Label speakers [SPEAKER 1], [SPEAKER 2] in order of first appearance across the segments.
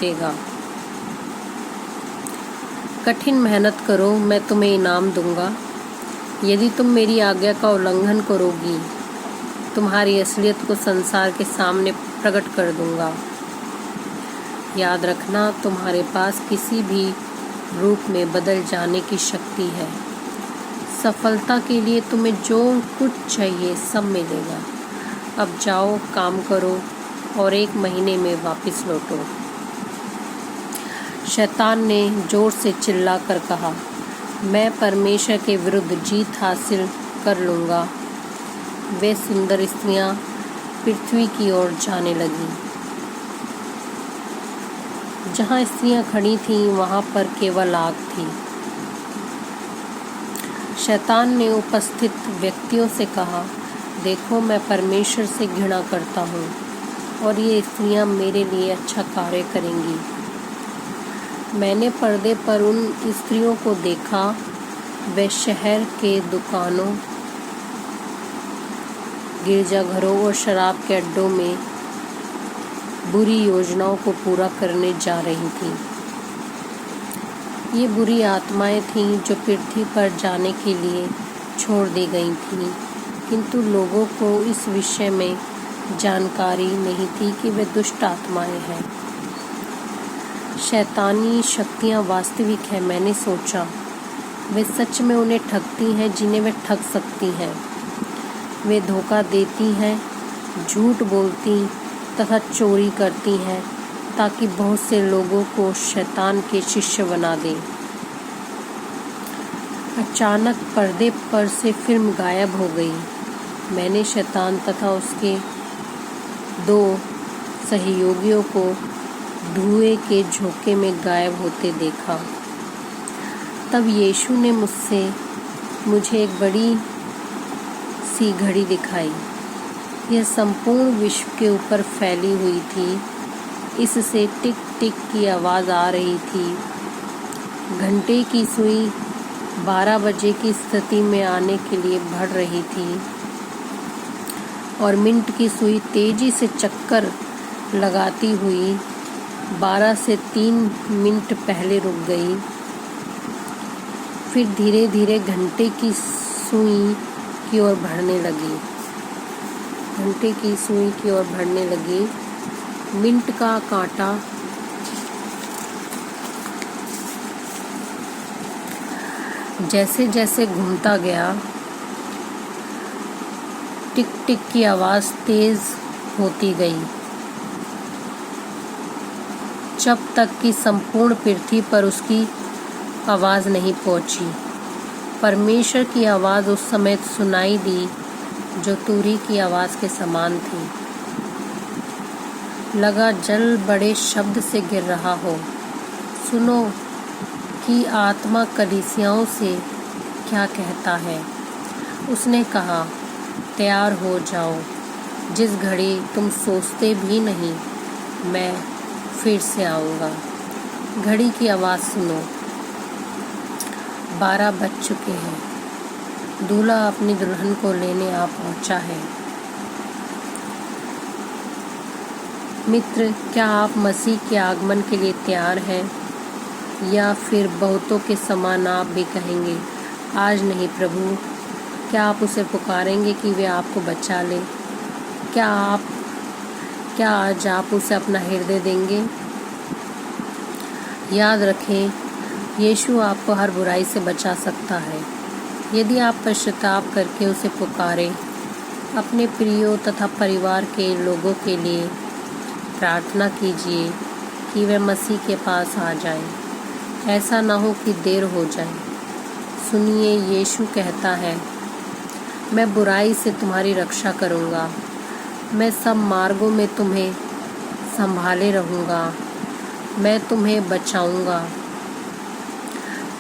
[SPEAKER 1] रुकेगा। कठिन मेहनत करो, मैं तुम्हें इनाम दूंगा। यदि तुम मेरी आज्ञा का उल्लंघन करोगी, तुम्हारी असलियत को संसार के सामने प्रकट कर दूंगा। याद रखना, तुम्हारे पास किसी भी रूप में बदल जाने की शक्ति है। सफलता के लिए तुम्हें जो कुछ चाहिए सब मिलेगा। अब जाओ, काम करो और 1 महीने में वापस लौटो। शैतान ने जोर से चिल्लाकर कहा, मैं परमेश्वर के विरुद्ध जीत हासिल कर लूँगा। वे सुंदर स्त्रियाँ पृथ्वी की ओर जाने लगीं। जहाँ स्त्रियाँ खड़ी थीं वहाँ पर केवल आग थी। शैतान ने उपस्थित व्यक्तियों से कहा, देखो, मैं परमेश्वर से घृणा करता हूँ और ये स्त्रियाँ मेरे लिए अच्छा कार्य करेंगी। मैंने पर्दे पर उन स्त्रियों को देखा, वे शहर के दुकानों, गिरजाघरों और शराब के अड्डों में बुरी योजनाओं को पूरा करने जा रही थीं। ये बुरी आत्माएं थीं जो पृथ्वी पर जाने के लिए छोड़ दी गई थीं, किंतु लोगों को इस विषय में जानकारी नहीं थी कि वे दुष्ट आत्माएं हैं। शैतानी शक्तियाँ वास्तविक हैं, मैंने सोचा। वे सच में उन्हें ठगती हैं जिन्हें वे ठग सकती हैं। वे धोखा देती हैं, झूठ बोलती तथा चोरी करती हैं ताकि बहुत से लोगों को शैतान के शिष्य बना दें। अचानक पर्दे पर से फिल्म गायब हो गई। मैंने शैतान तथा उसके 2 सहयोगियों को धुएं के झोंके में गायब होते देखा। तब यीशु ने मुझे एक बड़ी सी घड़ी दिखाई। यह संपूर्ण विश्व के ऊपर फैली हुई थी। इससे टिक टिक की आवाज़ आ रही थी। घंटे की सुई 12 बजे की स्थिति में आने के लिए बढ़ रही थी और मिनट की सुई तेजी से चक्कर लगाती हुई 12 से 3 मिनट पहले रुक गई। फिर धीरे धीरे घंटे की सुई की ओर बढ़ने लगी। मिनट का कांटा जैसे जैसे घूमता गया, टिक टिक की आवाज़ तेज होती गई, जब तक कि संपूर्ण पृथ्वी पर उसकी आवाज़ नहीं पहुंची। परमेश्वर की आवाज़ उस समय सुनाई दी जो तुरही की आवाज़ के समान थी। लगा जल बड़े शब्द से गिर रहा हो। सुनो कि आत्मा कलीसियाओं से क्या कहता है। उसने कहा, तैयार हो जाओ, जिस घड़ी तुम सोचते भी नहीं मैं फिर से आऊँगा। घड़ी की आवाज़ सुनो, 12 बज चुके हैं। दूल्हा अपनी दुल्हन को लेने आ पहुँचा है। मित्र, क्या आप मसीह के आगमन के लिए तैयार हैं? या फिर बहुतों के समान आप भी कहेंगे, आज नहीं प्रभु? क्या आप उसे पुकारेंगे कि वे आपको बचा ले? क्या आज आप उसे अपना हृदय देंगे? याद रखें, यीशु आपको हर बुराई से बचा सकता है यदि आप पश्चाताप करके उसे पुकारें। अपने प्रियों तथा परिवार के लोगों के लिए प्रार्थना कीजिए कि वे मसीह के पास आ जाएं। ऐसा ना हो कि देर हो जाए। सुनिए, यीशु कहता है, मैं बुराई से तुम्हारी रक्षा करूँगा। मैं सब मार्गों में तुम्हें संभाले रहूँगा। मैं तुम्हें बचाऊँगा।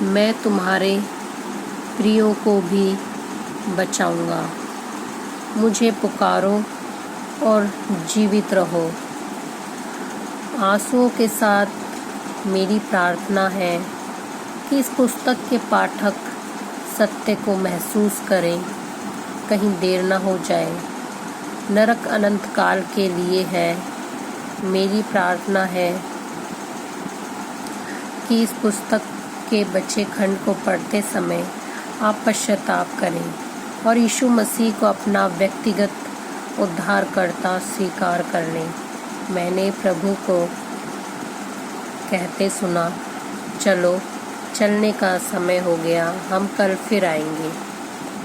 [SPEAKER 1] मैं तुम्हारे प्रियों को भी बचाऊँगा। मुझे पुकारो और जीवित रहो। आंसुओं के साथ मेरी प्रार्थना है कि इस पुस्तक के पाठक सत्य को महसूस करें, कहीं देर न हो जाए। नरक अनंत काल के लिए है। मेरी प्रार्थना है कि इस पुस्तक के बचे खंड को पढ़ते समय आप पश्चाताप करें और यीशु मसीह को अपना व्यक्तिगत उद्धारकर्ता स्वीकार कर लें। मैंने प्रभु को कहते सुना, चलो चलने का समय हो गया, हम कल फिर आएंगे।